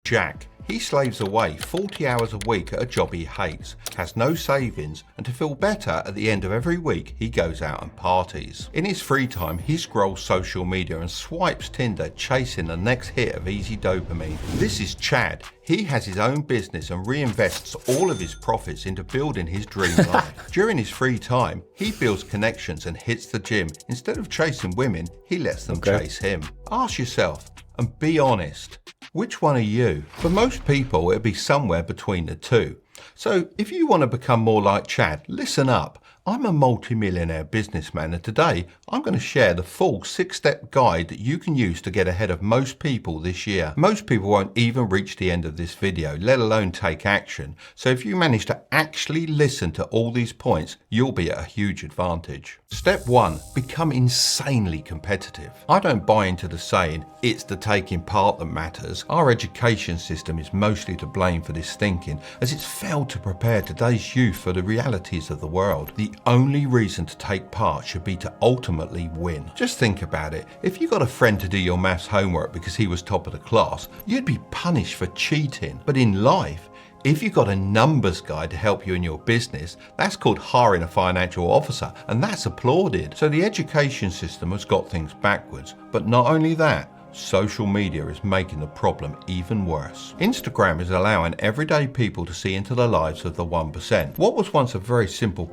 Jack. He slaves away 40 hours a week at a job he hates, has no savings, and to feel better at the end of every week, he goes out and parties. In his free time, he scrolls social media and swipes Tinder, chasing the next hit of easy dopamine. This is Chad. He has his own business and reinvests all of his profits into building his dream life. During his free time, he builds connections and hits the gym. Instead of chasing women, he lets them chase him. Ask yourself, and be honest, which one are you? For most people, it'll be somewhere between the two. So if you want to become more like Chad, listen up. I'm a multi-millionaire businessman, and today I'm going to share the full 6-step guide that you can use to get ahead of most people this year. Most people won't even reach the end of this video, let alone take action. So if you manage to actually listen to all these points, you'll be at a huge advantage. Step 1, become insanely competitive. I don't buy into the saying, it's the taking part that matters. Our education system is mostly to blame for this thinking, as it's failed to prepare today's youth for the realities of the world. The only reason to take part should be to ultimately win. Just think about it. If you got a friend to do your maths homework because he was top of the class, you'd be punished for cheating. But in life, if you got a numbers guy to help you in your business, that's called hiring a financial officer, and that's applauded. So the education system has got things backwards. But not only that, social media is making the problem even worse. Instagram is allowing everyday people to see into the lives of the 1%. What was once a very simple...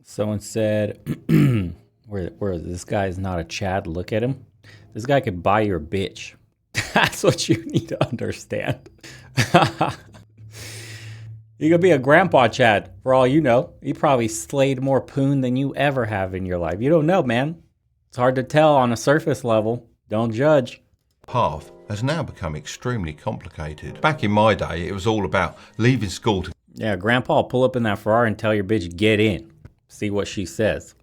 Someone said, where this guy is not a Chad, look at him. This guy could buy your bitch. That's what you need to understand. You could be a grandpa Chad, for all you know. He probably slayed more poon than you ever have in your life. You don't know, man. It's hard to tell on a surface level. Don't judge. Path has now become extremely complicated. Back in my day, it was all about leaving school to... Yeah, grandpa will pull up in that Ferrari and tell your bitch, get in. See what she says.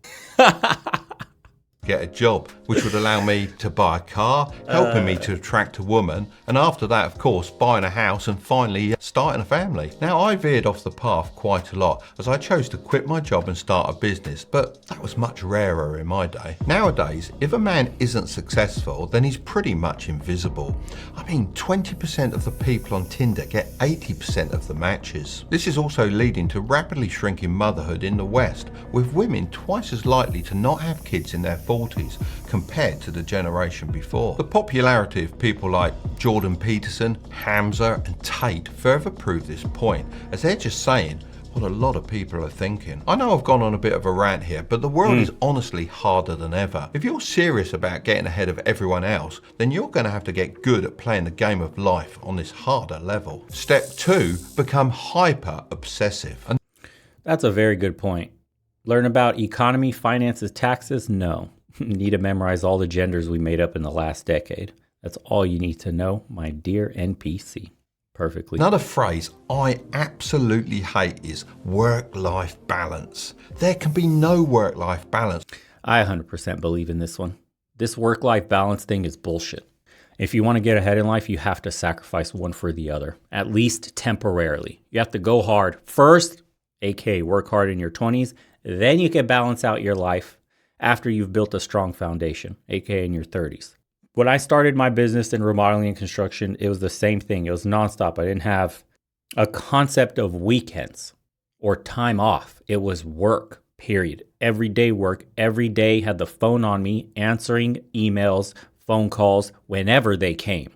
Get a job, which would allow me to buy a car, helping me to attract a woman, and after that, of course, buying a house and finally starting a family. Now, I veered off the path quite a lot as I chose to quit my job and start a business, but that was much rarer in my day. Nowadays, if a man isn't successful, then he's pretty much invisible. I mean, 20% of the people on Tinder get 80% of the matches. This is also leading to rapidly shrinking motherhood in the West, with women twice as likely to not have kids in their 40s compared to the generation before. The popularity of people like Jordan Peterson, Hamza and Tate further prove this point, as they're just saying what a lot of people are thinking. I know I've gone on a bit of a rant here, but the world is honestly harder than ever. If you're serious about getting ahead of everyone else, then you're going to have to get good at playing the game of life on this harder level. Step 2, become hyper obsessive. That's a very good point. Learn about economy, finances, taxes? No. You need to memorize all the genders we made up in the last decade. That's all you need to know, my dear NPC. Perfectly. Another phrase I absolutely hate is work-life balance. There can be no work-life balance. I 100% believe in this one. This work-life balance thing is bullshit. If you want to get ahead in life, you have to sacrifice one for the other, at least temporarily. You have to go hard first, aka work hard in your 20s, then you can balance out your life after you've built a strong foundation, aka in your 30s. When I started my business in remodeling and construction, it was the same thing. It was nonstop. I didn't have a concept of weekends or time off. It was work, period. Everyday work. Every day had the phone on me, answering emails, phone calls, whenever they came.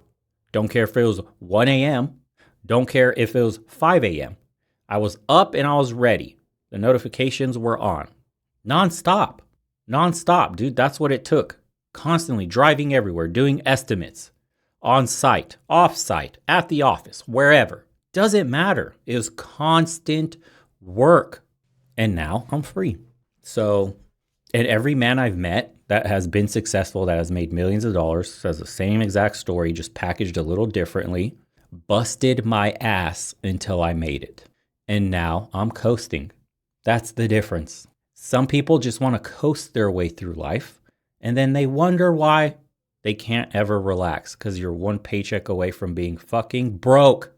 Don't care if it was 1 a.m. Don't care if it was 5 a.m. I was up and I was ready. The notifications were on. Nonstop, dude. That's what it took. Constantly driving everywhere, doing estimates, on site, off site, at the office, wherever. Doesn't matter. It was constant work. And now I'm free. So, and every man I've met that has been successful, that has made millions of dollars, says the same exact story, just packaged a little differently. Busted my ass until I made it. And now I'm coasting. That's the difference. Some people just want to coast their way through life, and then they wonder why they can't ever relax, because you're one paycheck away from being fucking broke.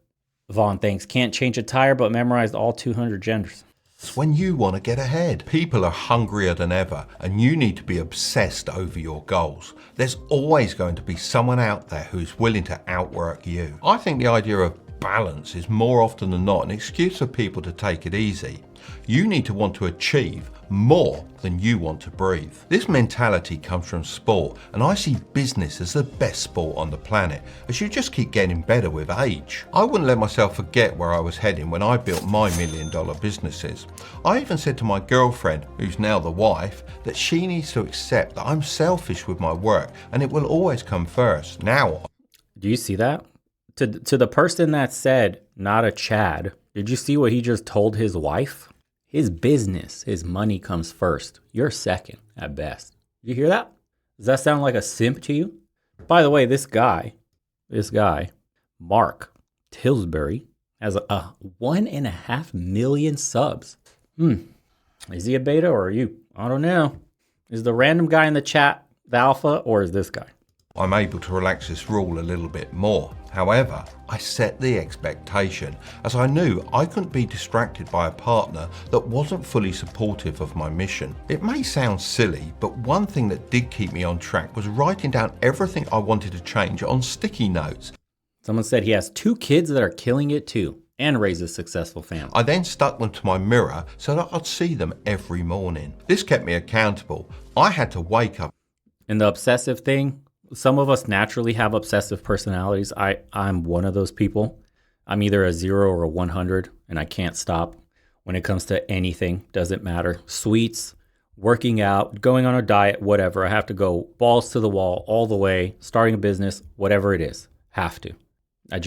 Vaughn thinks, can't change a tire, but memorized all 200 genders. It's when you want to get ahead. People are hungrier than ever, and you need to be obsessed over your goals. There's always going to be someone out there who's willing to outwork you. I think the idea of balance is more often than not an excuse for people to take it easy. You need to want to achieve more than you want to breathe. This mentality comes from sport, and I see business as the best sport on the planet, as you just keep getting better with age. I wouldn't let myself forget where I was heading when I built my $1 million businesses. I even said to my girlfriend, who's now the wife, that she needs to accept that I'm selfish with my work and it will always come first. Now, Do you see that? To the person that said, not a Chad, did you see what he just told his wife? His business, his money comes first. You're second at best. You hear that? Does that sound like a simp to you? By the way, this guy, Mark Tillsbury, has a 1.5 million subs. Is he a beta or are you? I don't know. Is the random guy in the chat the alpha or is this guy? I'm able to relax this rule a little bit more. However, I set the expectation, as I knew I couldn't be distracted by a partner that wasn't fully supportive of my mission. It may sound silly, but one thing that did keep me on track was writing down everything I wanted to change on sticky notes. Someone said he has 2 kids that are killing it too and raise a successful family. I then stuck them to my mirror so that I'd see them every morning. This kept me accountable. I had to wake up. And the obsessive thing, some of us naturally have obsessive personalities. I'm one of those people. I'm either a 0 or a 100 and I can't stop when it comes to anything. Doesn't matter. Sweets, working out, going on a diet, whatever. I have to go balls to the wall all the way, starting a business, whatever it is. Have to. I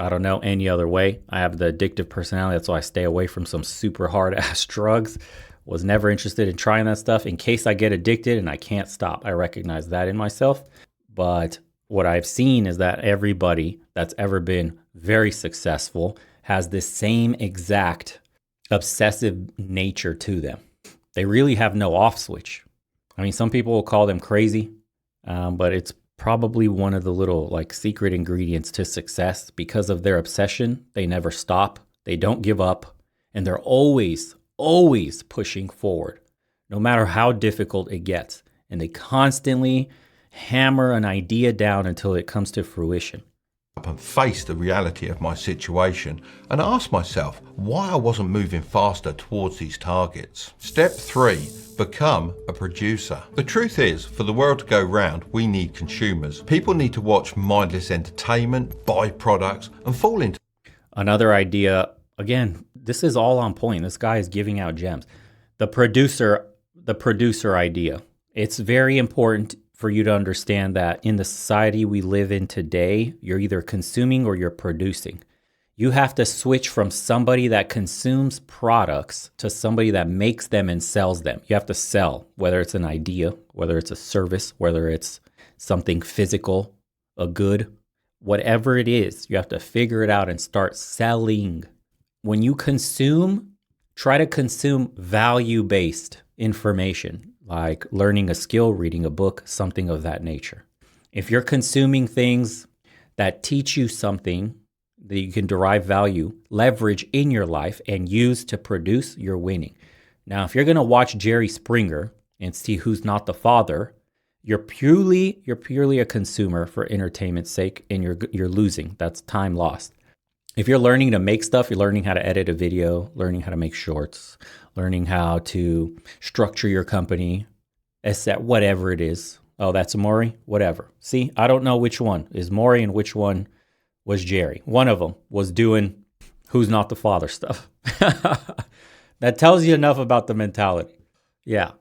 don't know any other way. I have the addictive personality. That's why I stay away from some super hard ass drugs. Was never interested in trying that stuff in case I get addicted and I can't stop. I recognize that in myself. But what I've seen is that everybody that's ever been very successful has this same exact obsessive nature to them. They really have no off switch. I mean, some people will call them crazy, but it's probably one of the little like secret ingredients to success. Because of their obsession, they never stop, they don't give up, and they're always pushing forward, no matter how difficult it gets. And they constantly hammer an idea down until it comes to fruition. And face the reality of my situation and ask myself why I wasn't moving faster towards these targets. Step 3, become a producer. The truth is, for the world to go round, we need consumers. People need to watch mindless entertainment, buy products, and fall into. Another idea, again, this is all on point. This guy is giving out gems. The producer idea. It's very important for you to understand that in the society we live in today, you're either consuming or you're producing. You have to switch from somebody that consumes products to somebody that makes them and sells them. You have to sell, whether it's an idea, whether it's a service, whether it's something physical, a good, whatever it is, you have to figure it out and start selling. When you consume, try to consume value-based information, like learning a skill, reading a book, something of that nature. If you're consuming things that teach you something that you can derive value, leverage in your life, and use to produce, you're winning. Now, if you're going to watch Jerry Springer and see Who's Not the Father, you're purely a consumer for entertainment's sake, and you're losing. That's time lost. If you're learning to make stuff, you're learning how to edit a video, learning how to make shorts, learning how to structure your company, whatever it is. Oh, that's Maury? Whatever. See, I don't know which one is Maury and which one was Jerry. One of them was doing Who's Not the Father stuff. That tells you enough about the mentality. Yeah.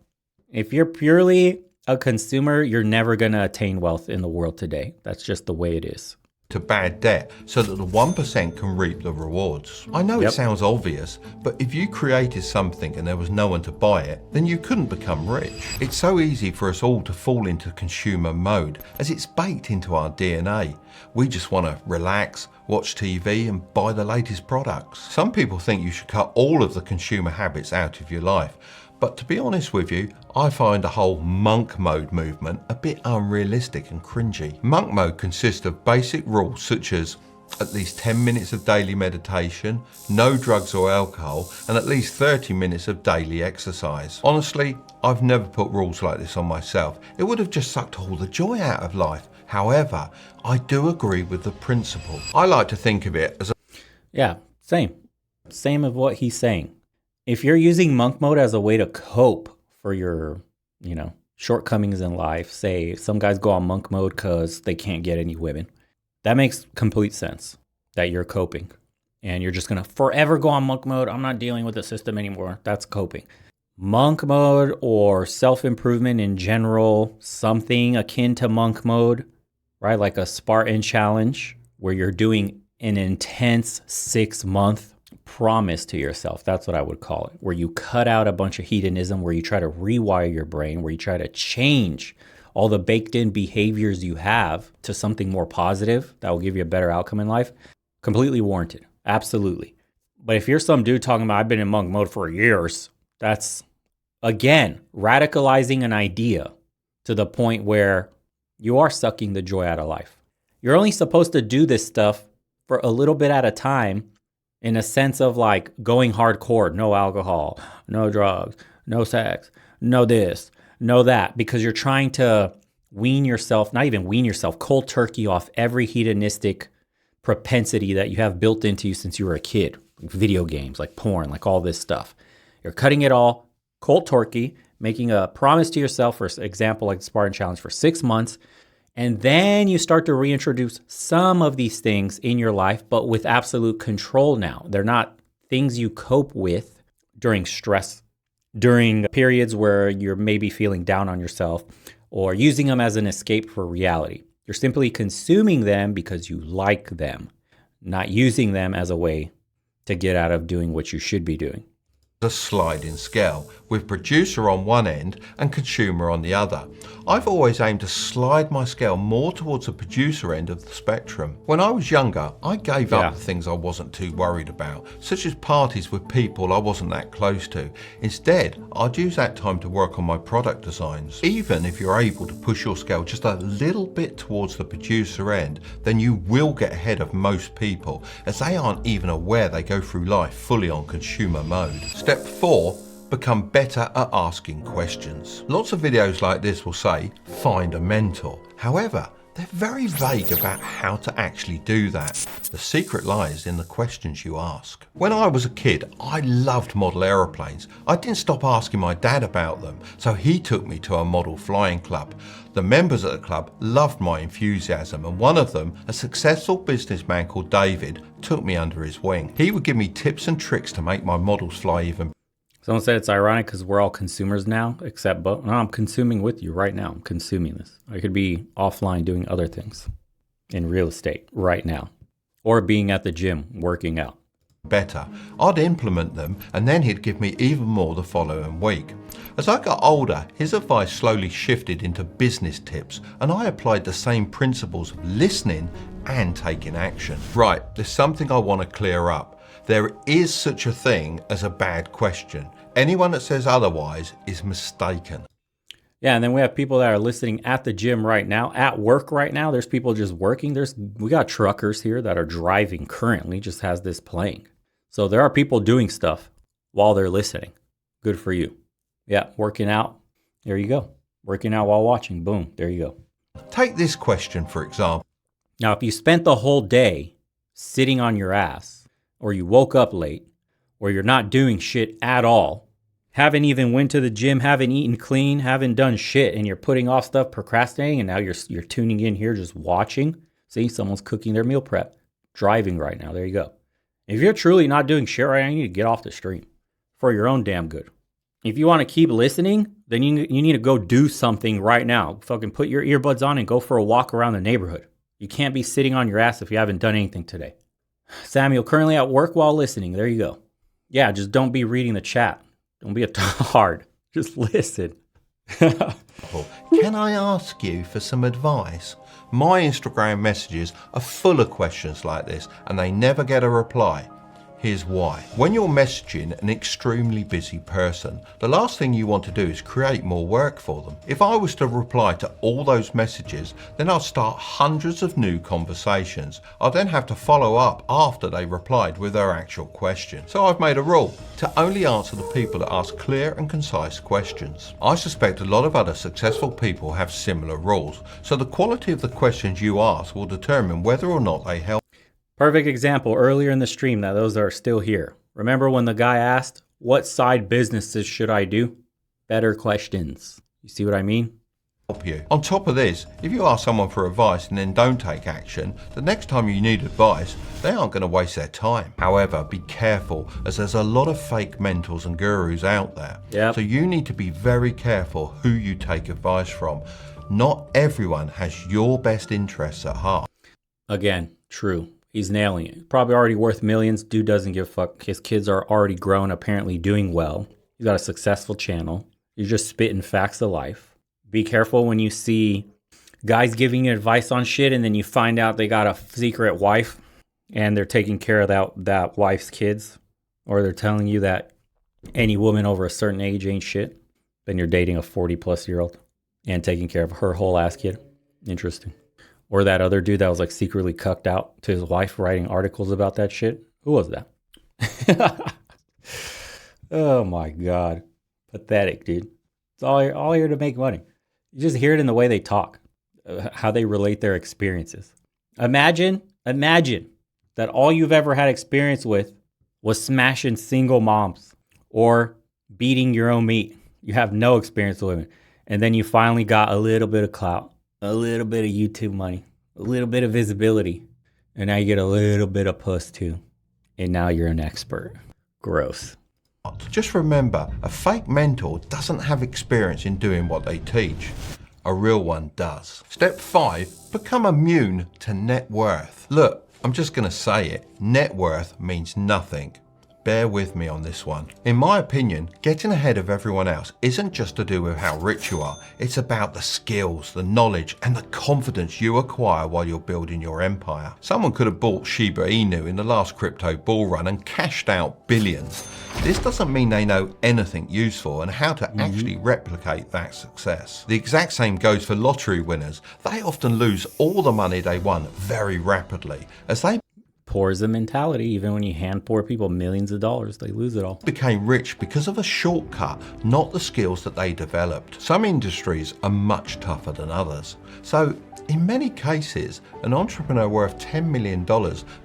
If you're purely a consumer, you're never going to attain wealth in the world today. That's just the way it is. To bad debt so that the 1% can reap the rewards. I know It sounds obvious, but if you created something and there was no one to buy it, then you couldn't become rich. It's so easy for us all to fall into consumer mode as it's baked into our DNA. We just want to relax, watch TV and buy the latest products. Some people think you should cut all of the consumer habits out of your life. But to be honest with you, I find the whole monk mode movement a bit unrealistic and cringy. Monk mode consists of basic rules such as at least 10 minutes of daily meditation, no drugs or alcohol, and at least 30 minutes of daily exercise. Honestly, I've never put rules like this on myself. It would have just sucked all the joy out of life. However, I do agree with the principle. I like to think of it as Yeah, same. Same of what he's saying. If you're using monk mode as a way to cope for your, shortcomings in life, say some guys go on monk mode because they can't get any women, that makes complete sense that you're coping. And you're just going to forever go on monk mode. I'm not dealing with the system anymore. That's coping. Monk mode or self-improvement in general, something akin to monk mode, right? Like a Spartan challenge where you're doing an intense 6-month promise to yourself. That's what I would call it, where you cut out a bunch of hedonism, where you try to rewire your brain, where you try to change all the baked in behaviors you have to something more positive that will give you a better outcome in life. Completely warranted. Absolutely. But if you're some dude talking about, I've been in monk mode for years, that's, again, radicalizing an idea to the point where you are sucking the joy out of life. You're only supposed to do this stuff for a little bit at a time, in a sense of like going hardcore, no alcohol, no drugs, no sex, no this, no that, because you're trying to wean yourself, not even wean yourself, cold turkey off every hedonistic propensity that you have built into you since you were a kid, like video games, like porn, like all this stuff. You're cutting it all cold turkey, making a promise to yourself, for example, like the Spartan Challenge for 6 months, and then you start to reintroduce some of these things in your life, but with absolute control now. They're not things you cope with during stress, during periods where you're maybe feeling down on yourself, or using them as an escape for reality. You're simply consuming them because you like them, not using them as a way to get out of doing what you should be doing. A sliding scale with producer on one end and consumer on the other. I've always aimed to slide my scale more towards the producer end of the spectrum. When I was younger, I gave up the things I wasn't too worried about, such as parties with people I wasn't that close to. Instead, I'd use that time to work on my product designs. Even if you're able to push your scale just a little bit towards the producer end, then you will get ahead of most people, as they aren't even aware they go through life fully on consumer mode. Step 4. Become better at asking questions. Lots of videos like this will say, find a mentor. However, they're very vague about how to actually do that. The secret lies in the questions you ask. When I was a kid, I loved model aeroplanes. I didn't stop asking my dad about them, so he took me to a model flying club. The members at the club loved my enthusiasm, and one of them, a successful businessman called David, took me under his wing. He would give me tips and tricks to make my models fly even. Someone said it's ironic because we're all consumers now, no, I'm consuming with you right now. I'm consuming this. I could be offline doing other things in real estate right now, or being at the gym working out. Better. I'd implement them, and then he'd give me even more the following week. As I got older, his advice slowly shifted into business tips, and I applied the same principles of listening and taking action. Right, there's something I want to clear up. There is such a thing as a bad question. Anyone that says otherwise is mistaken. Yeah, and then we have people that are listening at the gym right now, at work right now. There's people just working. We got truckers here that are driving currently, just has this playing. So there are people doing stuff while they're listening. Good for you. Yeah, working out. There you go. Working out while watching. Boom. There you go. Take this question, for example. Now, if you spent the whole day sitting on your ass, or you woke up late, or you're not doing shit at all, haven't even went to the gym, haven't eaten clean, haven't done shit, and you're putting off stuff, procrastinating, and now you're tuning in here just watching. See, someone's cooking their meal prep, driving right now. There you go. If you're truly not doing shit right now, you need to get off the stream for your own damn good. If you want to keep listening, then you need to go do something right now. Fucking put your earbuds on and go for a walk around the neighborhood. You can't be sitting on your ass if you haven't done anything today. Samuel, currently at work while listening. There you go. Yeah, just don't be reading the chat. Don't be a tard. Just listen. Can I ask you for some advice? My Instagram messages are full of questions like this, and they never get a reply. Here's why. When you're messaging an extremely busy person, the last thing you want to do is create more work for them. If I was to reply to all those messages, then I'd start hundreds of new conversations. I'll then have to follow up after they replied with their actual question. So I've made a rule to only answer the people that ask clear and concise questions. I suspect a lot of other successful people have similar rules, so the quality of the questions you ask will determine whether or not they help. Perfect example earlier in the stream that those are still here. Remember when the guy asked, what side businesses should I do? Better questions. You see what I mean? Help you. On top of this, if you ask someone for advice and then don't take action, the next time you need advice, they aren't going to waste their time. However, be careful, as there's a lot of fake mentors and gurus out there. Yep. So you need to be very careful who you take advice from. Not everyone has your best interests at heart. Again, true. He's nailing it. Probably already worth millions. Dude doesn't give a fuck. His kids are already grown, apparently doing well. He's got a successful channel. You're just spitting facts of life. Be careful when you see guys giving you advice on shit and then you find out they got a secret wife and they're taking care of that wife's kids, or they're telling you that any woman over a certain age ain't shit. Then you're dating a 40-plus-year-old and taking care of her whole ass kid. Interesting. Or that other dude that was like secretly cucked out to his wife, writing articles about that shit. Who was that? Oh my God. Pathetic, dude. It's all here to make money. You just hear it in the way they talk, how they relate their experiences. Imagine that all you've ever had experience with was smashing single moms or beating your own meat. You have no experience with it. And then you finally got a little bit of clout, a little bit of YouTube money, a little bit of visibility. And now you get a little bit of puss too. And now you're an expert. Gross. Just remember, a fake mentor doesn't have experience in doing what they teach. A real one does. Step 5, become immune to net worth. Look, I'm just going to say it. Net worth means nothing. Bear with me on this one. In my opinion, getting ahead of everyone else isn't just to do with how rich you are. It's about the skills, the knowledge, and the confidence you acquire while you're building your empire. Someone could have bought Shiba Inu in the last crypto bull run and cashed out billions. This doesn't mean they know anything useful and how to actually replicate that success. The exact same goes for lottery winners. They often lose all the money they won very rapidly as they Poor is the mentality. Even when you hand poor people millions of dollars, they lose it all. became rich because of a shortcut, not the skills that they developed. Some industries are much tougher than others. So in many cases, an entrepreneur worth $10 million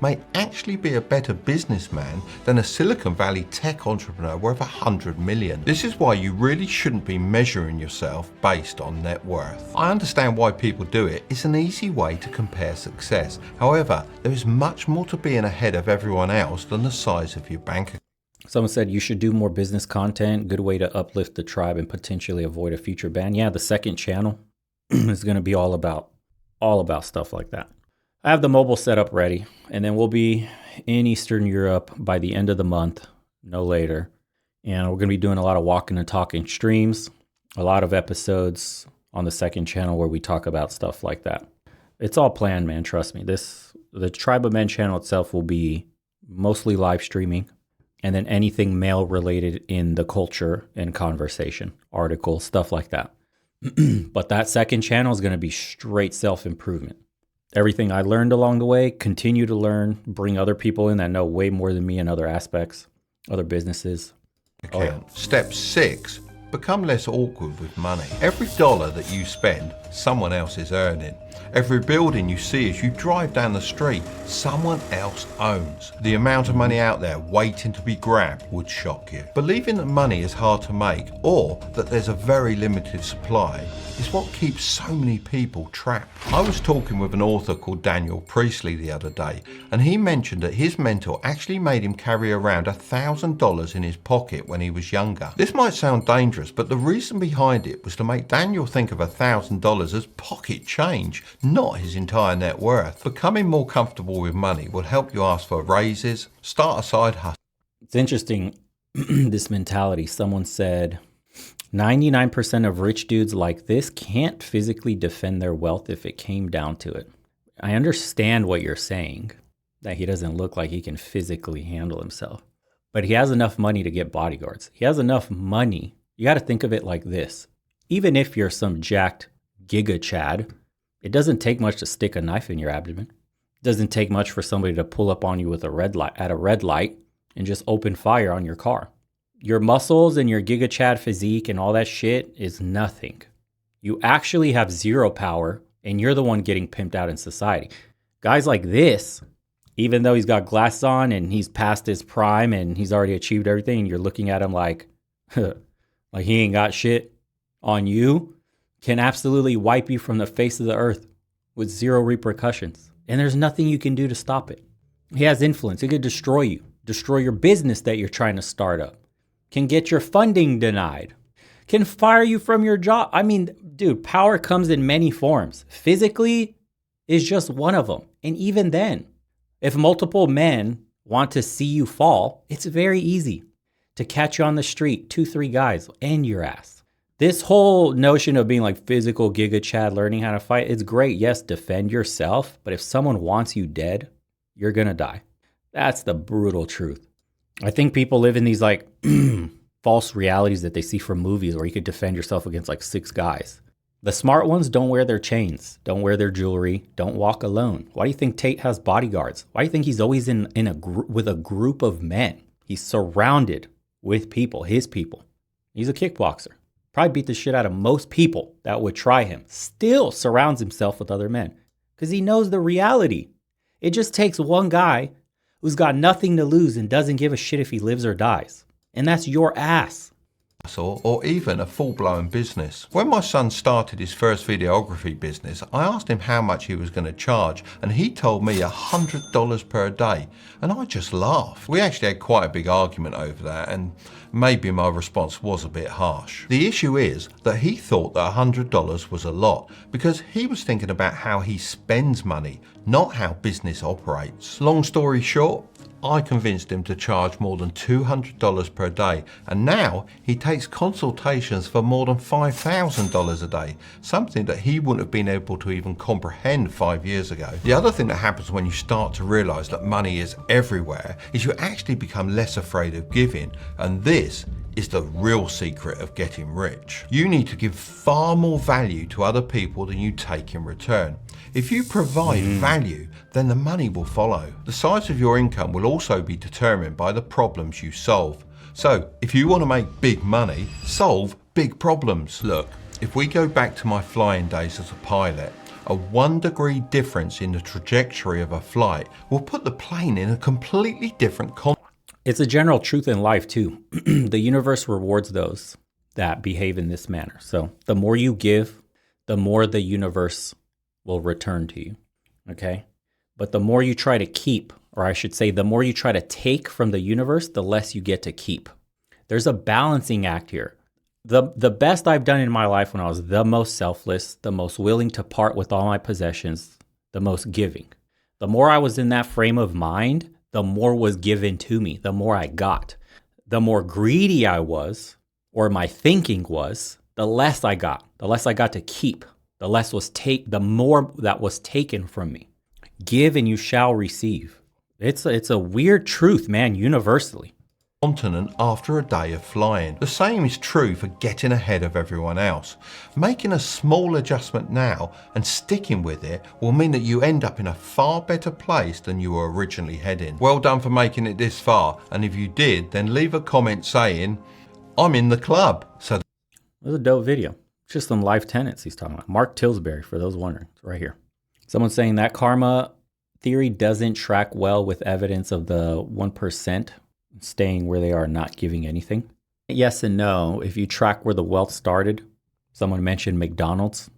may actually be a better businessman than a Silicon Valley tech entrepreneur worth $100 million. This is why you really shouldn't be measuring yourself based on net worth. I understand why people do it. It's an easy way to compare success. However, there is much more to being ahead of everyone else than the size of your bank account. Someone said you should do more business content. Good way to uplift the tribe and potentially avoid a future ban. Yeah, the second channel is going to be all about stuff like that. I have the mobile setup ready, and then we'll be in Eastern Europe by the end of the month, no later. And we're going to be doing a lot of walking and talking streams, a lot of episodes on the second channel where we talk about stuff like that. It's all planned, man. Trust me. The Tribe of Men channel itself will be mostly live streaming, and then anything male related in the culture and conversation, articles, stuff like that. But that second channel is going to be straight self-improvement. Everything I learned along the way, continue to learn, bring other people in that know way more than me in other aspects, other businesses. Step 6, become less awkward with money. Every dollar that you spend, someone else is earning. Every building you see as you drive down the street, someone else owns. The amount of money out there waiting to be grabbed would shock you. Believing that money is hard to make or that there's a very limited supply is what keeps so many people trapped. I was talking with an author called Daniel Priestley the other day, and he mentioned that his mentor actually made him carry around $1,000 in his pocket when he was younger. This might sound dangerous, but the reason behind it was to make Daniel think of $1,000 as pocket change, not his entire net worth. Becoming more comfortable with money will help you ask for raises, start a side hustle. It's interesting, this mentality. Someone said 99% of rich dudes like this can't physically defend their wealth if it came down to it. I understand what you're saying, that he doesn't look like he can physically handle himself, but he has enough money to get bodyguards. He has enough money. You got to think of it like this. Even if you're some jacked giga chad, it doesn't take much to stick a knife in your abdomen. It doesn't take much for somebody to pull up on you with a red light and just open fire on your car. Your muscles and your giga chad physique and all that shit is nothing. You actually have zero power, and you're the one getting pimped out in society. Guys like this Even though he's got glasses on and he's past his prime and he's already achieved everything, and you're looking at him like, like he ain't got shit on you, can absolutely wipe you from the face of the earth with zero repercussions. And there's nothing you can do to stop it. He has influence. It could destroy you, destroy your business that you're trying to start up, can get your funding denied, can fire you from your job. I mean, dude, power comes in many forms. Physically is just one of them. And even then, if multiple men want to see you fall, it's very easy to catch you on the street, 2-3 guys, end your ass. This whole notion of being like physical Giga Chad, learning how to fight, it's great. Yes, defend yourself. But if someone wants you dead, you're going to die. That's the brutal truth. I think people live in these like false realities that they see from movies where you could defend yourself against like 6 guys. The smart ones don't wear their chains, don't wear their jewelry, don't walk alone. Why do you think Tate has bodyguards? Why do you think he's always with a group of men? He's surrounded with people, his people. He's a kickboxer. Probably beat the shit out of most people that would try him. Still surrounds himself with other men because he knows the reality. It just takes one guy who's got nothing to lose and doesn't give a shit if he lives or dies. And that's your ass. Or even a full-blown business. When my son started his first videography business, I asked him how much he was going to charge, and he told me $100 per day, and I just laughed. We actually had quite a big argument over that, and maybe my response was a bit harsh. The issue is that he thought that $100 was a lot because he was thinking about how he spends money, not how business operates. Long story short, I convinced him to charge more than $200 per day, and now he takes consultations for more than $5,000 a day, something that he wouldn't have been able to even comprehend 5 years ago. The other thing that happens when you start to realize that money is everywhere is you actually become less afraid of giving, and this is the real secret of getting rich. You need to give far more value to other people than you take in return. If you provide value, then the money will follow. The size of your income will also be determined by the problems you solve. So if you want to make big money, solve big problems. Look, if we go back to my flying days as a pilot, a 1 degree difference in the trajectory of a flight will put the plane in a completely different context. It's a general truth in life too. The universe rewards those that behave in this manner. So the more you give, the more the universe will return to you. Okay? But the more you try to keep, or I should say, the more you try to take from the universe, the less you get to keep. There's a balancing act here. The best I've done in my life when I was the most selfless, the most willing to part with all my possessions, the most giving. The more I was in that frame of mind, the more was given to me, the more I got. The more greedy I was, or my thinking was, the less I got to keep. The more that was taken from me. Give and you shall receive. It's a weird truth, man, universally. Continent after a day of flying. The same is true for getting ahead of everyone else. Making a small adjustment now and sticking with it will mean that you end up in a far better place than you were originally heading. Well done for making it this far, and if you did, then leave a comment saying, I'm in the club. So it was a dope video. Just some life tenets he's talking about. Mark Tillsbury, for those wondering, it's right here. Someone saying that karma theory doesn't track well with evidence of the 1% staying where they are, not giving anything. Yes and no. If you track where the wealth started, someone mentioned McDonald's.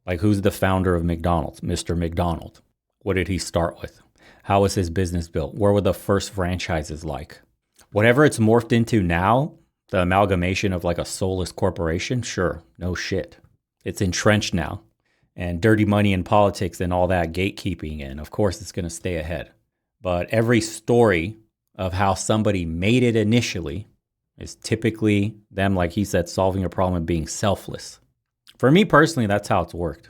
Like, who's the founder of McDonald's? Mr. McDonald. What did he start with? How was his business built? Where were the first franchises like? Whatever it's morphed into now, the amalgamation of like a soulless corporation, sure, no shit. It's entrenched now. And dirty money in politics and all that gatekeeping, and of course it's going to stay ahead. But every story of how somebody made it initially is typically them, like he said, solving a problem and being selfless. For me personally, that's how it's worked.